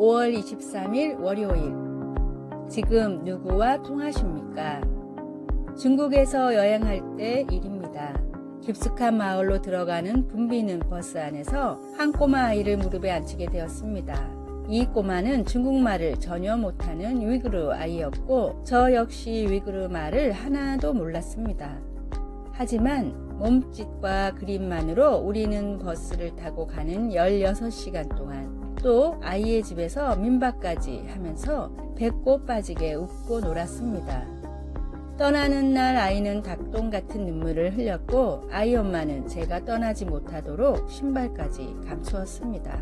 5월 23일 월요일. 지금 누구와 통하십니까? 중국에서 여행할 때 일입니다. 깊숙한 마을로 들어가는 붐비는 버스 안에서 한 꼬마 아이를 무릎에 앉히게 되었습니다. 이 꼬마는 중국말을 전혀 못하는 위구르 아이였고 저 역시 위구르 말을 하나도 몰랐습니다. 하지만 몸짓과 그림만으로 우리는 버스를 타고 가는 16시간 동안 또 아이의 집에서 민박까지 하면서 배꼽 빠지게 웃고 놀았습니다. 떠나는 날 아이는 닭똥 같은 눈물을 흘렸고 아이 엄마는 제가 떠나지 못하도록 신발까지 감추었습니다.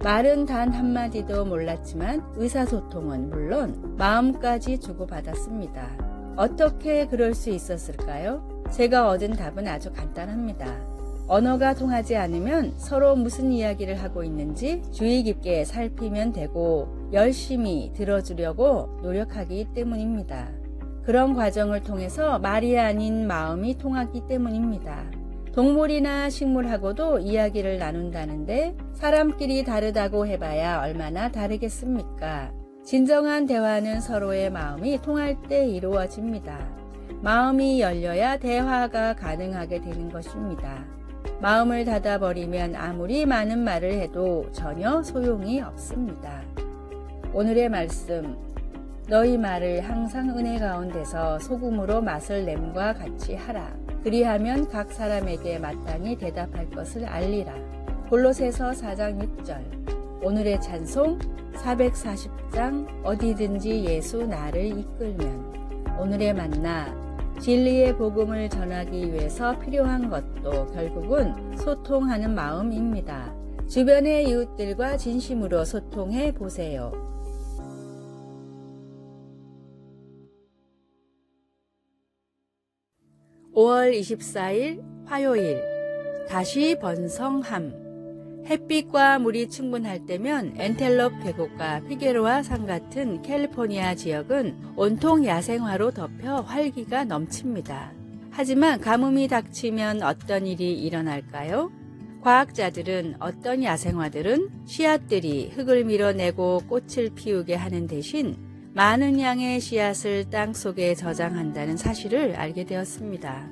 말은 단 한마디도 몰랐지만 의사소통은 물론 마음까지 주고받았습니다. 어떻게 그럴 수 있었을까요? 제가 얻은 답은 아주 간단합니다. 언어가 통하지 않으면 서로 무슨 이야기를 하고 있는지 주의 깊게 살피면 되고 열심히 들어주려고 노력하기 때문입니다. 그런 과정을 통해서 말이 아닌 마음이 통하기 때문입니다. 동물이나 식물하고도 이야기를 나눈다는데 사람끼리 다르다고 해봐야 얼마나 다르겠습니까? 진정한 대화는 서로의 마음이 통할 때 이루어집니다. 마음이 열려야 대화가 가능하게 되는 것입니다. 마음을 닫아버리면 아무리 많은 말을 해도 전혀 소용이 없습니다. 오늘의 말씀, 너희 말을 항상 은혜 가운데서 소금으로 맛을 냄과 같이 하라. 그리하면 각 사람에게 마땅히 대답할 것을 알리라. 골로새서 4장 6절. 오늘의 찬송 440장 어디든지 예수 나를 이끌면. 오늘의 만나, 진리의 복음을 전하기 위해서 필요한 것도 결국은 소통하는 마음입니다. 주변의 이웃들과 진심으로 소통해 보세요. (5월 24일) 화요일. 다시 번성함. 햇빛과 물이 충분할 때면 엔텔롭 계곡과 피게로아 산 같은 캘리포니아 지역은 온통 야생화로 덮여 활기가 넘칩니다. 하지만 가뭄이 닥치면 어떤 일이 일어날까요? 과학자들은 어떤 야생화들은 씨앗들이 흙을 밀어내고 꽃을 피우게 하는 대신 많은 양의 씨앗을 땅속에 저장한다는 사실을 알게 되었습니다.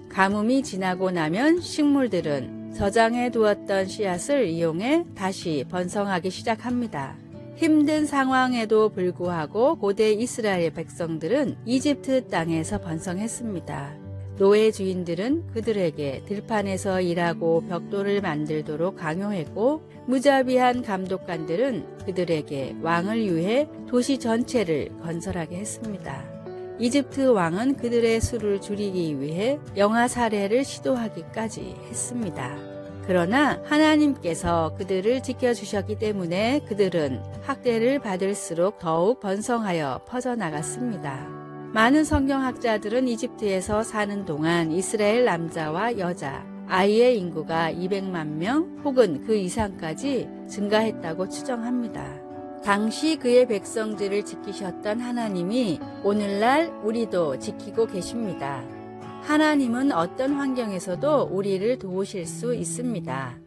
가뭄이 지나고 나면 식물들은 저장해 두었던 씨앗을 이용해 다시 번성하기 시작합니다. 힘든 상황에도 불구하고 고대 이스라엘 백성들은 이집트 땅에서 번성했습니다. 노예 주인들은 그들에게 들판에서 일하고 벽돌을 만들도록 강요했고 무자비한 감독관들은 그들에게 왕을 위해 도시 전체를 건설하게 했습니다. 이집트 왕은 그들의 수를 줄이기 위해 영아 살해를 시도하기까지 했습니다. 그러나 하나님께서 그들을 지켜주셨기 때문에 그들은 학대를 받을수록 더욱 번성하여 퍼져나갔습니다. 많은 성경학자들은 이집트에서 사는 동안 이스라엘 남자와 여자, 아이의 인구가 200만 명 혹은 그 이상까지 증가했다고 추정합니다. 당시 그의 백성들을 지키셨던 하나님이 오늘날 우리도 지키고 계십니다. 하나님은 어떤 환경에서도 우리를 도우실 수 있습니다.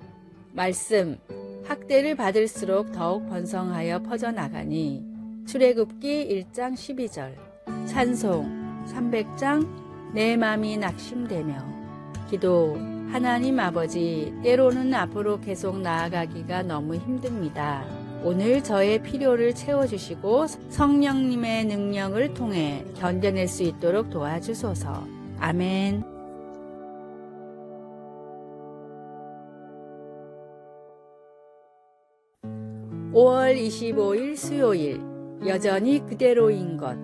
말씀, 학대를 받을수록 더욱 번성하여 퍼져나가니. 출애굽기 1장 12절. 찬송 300장 내 맘이 낙심되며. 기도, 하나님 아버지, 때로는 앞으로 계속 나아가기가 너무 힘듭니다. 오늘 저의 필요를 채워주시고 성령님의 능력을 통해 견뎌낼 수 있도록 도와주소서. 아멘. (5월 25일) 수요일. 여전히 그대로인 것.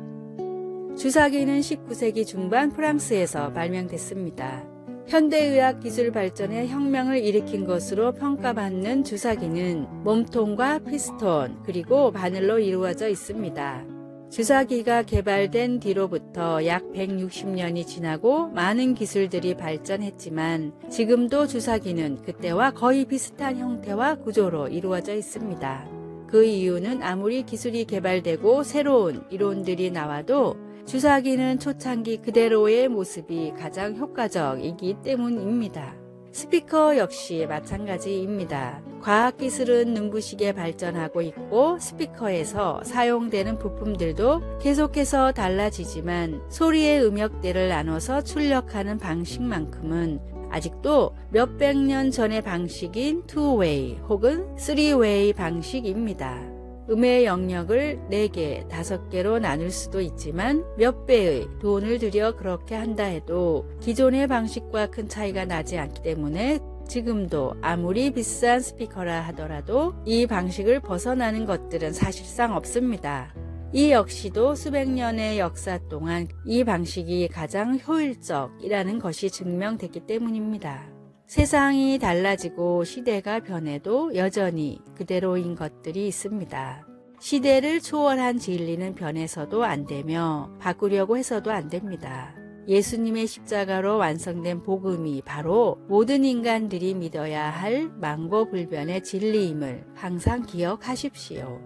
주사기는 19세기 중반 프랑스에서 발명됐습니다. 현대의학 기술 발전에 혁명을 일으킨 것으로 평가받는 주사기는 몸통과 피스톤 그리고 바늘로 이루어져 있습니다. 주사기가 개발된 뒤로부터 약 160년이 지나고 많은 기술들이 발전했지만 지금도 주사기는 그때와 거의 비슷한 형태와 구조로 이루어져 있습니다. 그 이유는 아무리 기술이 개발되고 새로운 이론들이 나와도 주사기는 초창기 그대로의 모습이 가장 효과적이기 때문입니다. 스피커 역시 마찬가지입니다. 과학기술은 눈부시게 발전하고 있고 스피커에서 사용되는 부품들도 계속해서 달라지지만 소리의 음역대를 나눠서 출력하는 방식만큼은 아직도 몇백 년 전의 방식인 투웨이 혹은 쓰리웨이 방식입니다. 음의 영역을 4개, 5개로 나눌 수도 있지만 몇 배의 돈을 들여 그렇게 한다 해도 기존의 방식과 큰 차이가 나지 않기 때문에 지금도 아무리 비싼 스피커라 하더라도 이 방식을 벗어나는 것들은 사실상 없습니다. 이 역시도 수백 년의 역사 동안 이 방식이 가장 효율적이라는 것이 증명됐기 때문입니다. 세상이 달라지고 시대가 변해도 여전히 그대로인 것들이 있습니다. 시대를 초월한 진리는 변해서도 안 되며 바꾸려고 해서도 안 됩니다. 예수님의 십자가로 완성된 복음이 바로 모든 인간들이 믿어야 할 만고불변의 진리임을 항상 기억하십시오.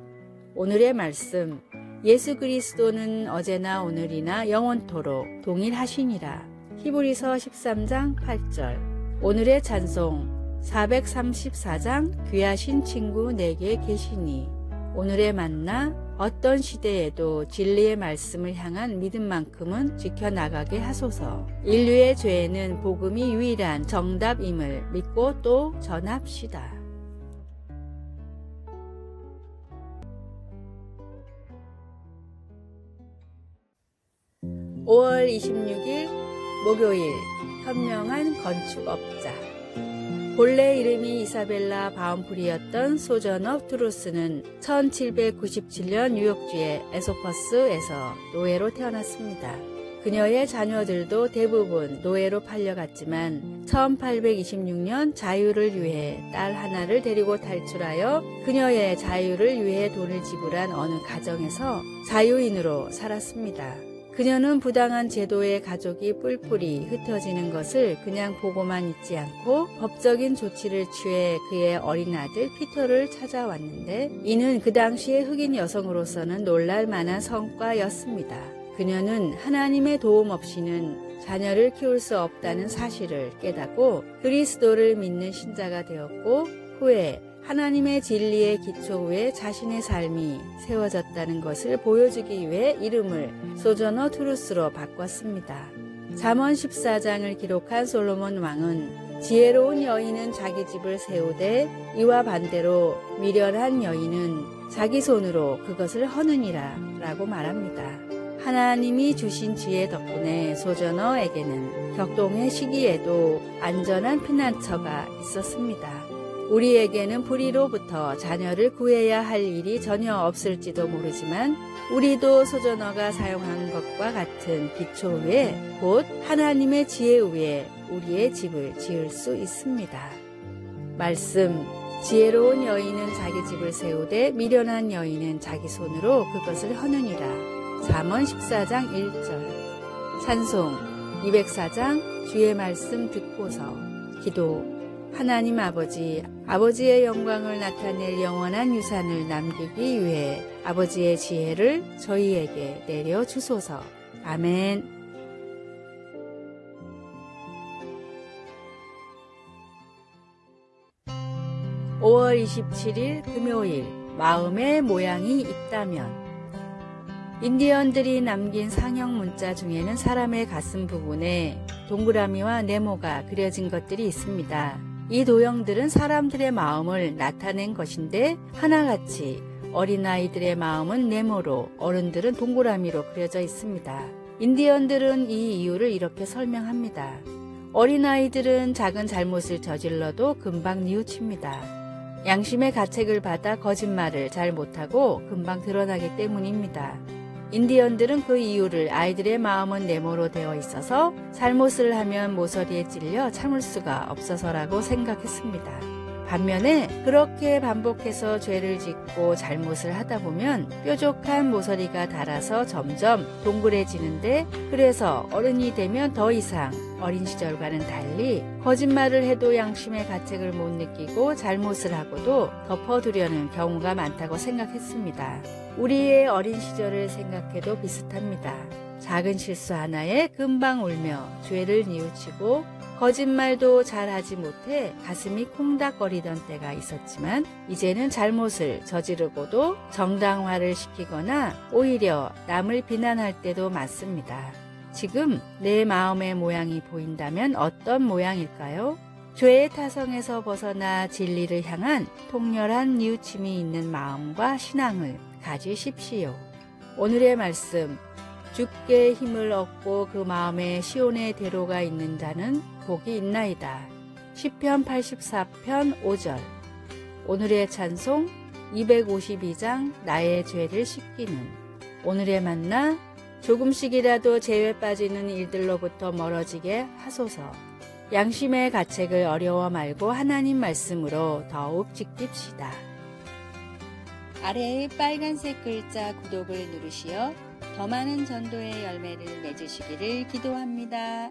오늘의 말씀, 예수 그리스도는 어제나 오늘이나 영원토록 동일하시니라. 히브리서 13장 8절. 오늘의 찬송 434장 귀하신 친구 내게 계시니. 오늘의 만나 어떤 시대에도 진리의 말씀을 향한 믿음만큼은 지켜나가게 하소서. 인류의 죄에는 복음이 유일한 정답임을 믿고 또 전합시다. 5월 26일 목요일 현명한 건축업자. 본래 이름이 이사벨라 바움프리였던 소저너 트루스는 1797년 뉴욕주의 에소퍼스에서 노예로 태어났습니다. 그녀의 자녀들도 대부분 노예로 팔려갔지만 1826년 자유를 위해 딸 하나를 데리고 탈출하여 그녀의 자유를 위해 돈을 지불한 어느 가정에서 자유인으로 살았습니다. 그녀는 부당한 제도의 가족이 뿔뿔이 흩어지는 것을 그냥 보고만 있지 않고 법적인 조치를 취해 그의 어린 아들 피터를 찾아왔는데 이는 그 당시의 흑인 여성으로서는 놀랄 만한 성과였습니다. 그녀는 하나님의 도움 없이는 자녀를 키울 수 없다는 사실을 깨닫고 그리스도를 믿는 신자가 되었고 후에 하나님의 진리의 기초 위에 자신의 삶이 세워졌다는 것을 보여주기 위해 이름을 소저너 트루스로 바꿨습니다. 잠언 14장을 기록한 솔로몬 왕은 지혜로운 여인은 자기 집을 세우되 이와 반대로 미련한 여인은 자기 손으로 그것을 허느니라 라고 말합니다. 하나님이 주신 지혜 덕분에 소저너에게는 격동의 시기에도 안전한 피난처가 있었습니다. 우리에게는 불의로부터 자녀를 구해야 할 일이 전혀 없을지도 모르지만 우리도 소저너가 사용한 것과 같은 기초 위에 곧 하나님의 지혜 위에 우리의 집을 지을 수 있습니다. 말씀, 지혜로운 여인은 자기 집을 세우되 미련한 여인은 자기 손으로 그것을 허느니라. 잠언 14장 1절. 찬송 204장 주의 말씀 듣고서. 기도. 하나님 아버지, 아버지의 영광을 나타낼 영원한 유산을 남기기 위해 아버지의 지혜를 저희에게 내려주소서. 아멘. (5월 27일) 금요일. 마음의 모양이 있다면. 인디언들이 남긴 상형 문자 중에는 사람의 가슴 부분에 동그라미와 네모가 그려진 것들이 있습니다. 이 도형들은 사람들의 마음을 나타낸 것인데 하나같이 어린아이들의 마음은 네모로 어른들은 동그라미로 그려져 있습니다. 인디언들은 이 이유를 이렇게 설명합니다. 어린아이들은 작은 잘못을 저질러도 금방 뉘우칩니다. 양심의 가책을 받아 거짓말을 잘 못하고 금방 드러나기 때문입니다. 인디언들은 그 이유를 아이들의 마음은 네모로 되어 있어서 잘못을 하면 모서리에 찔려 참을 수가 없어서라고 생각했습니다. 반면에 그렇게 반복해서 죄를 짓고 잘못을 하다 보면 뾰족한 모서리가 닳아서 점점 동그래지는데 그래서 어른이 되면 더 이상 어린 시절과는 달리 거짓말을 해도 양심의 가책을 못 느끼고 잘못을 하고도 덮어두려는 경우가 많다고 생각했습니다. 우리의 어린 시절을 생각해도 비슷합니다. 작은 실수 하나에 금방 울며 죄를 뉘우치고 거짓말도 잘하지 못해 가슴이 콩닥거리던 때가 있었지만 이제는 잘못을 저지르고도 정당화를 시키거나 오히려 남을 비난할 때도 많습니다. 지금 내 마음의 모양이 보인다면 어떤 모양일까요? 죄의 타성에서 벗어나 진리를 향한 통렬한 뉘우침이 있는 마음과 신앙을 가지십시오. 오늘의 말씀, 주께 힘을 얻고 그 마음에 시온의 대로가 있는 자는 복이 있나이다. 시편 84편 5절. 오늘의 찬송 252장 나의 죄를 씻기는. 오늘의 만나 조금씩이라도 죄에 빠지는 일들로부터 멀어지게 하소서. 양심의 가책을 어려워 말고 하나님 말씀으로 더욱 지킵시다. 아래의 빨간색 글자 구독을 누르시어 더 많은 전도의 열매를 맺으시기를 기도합니다.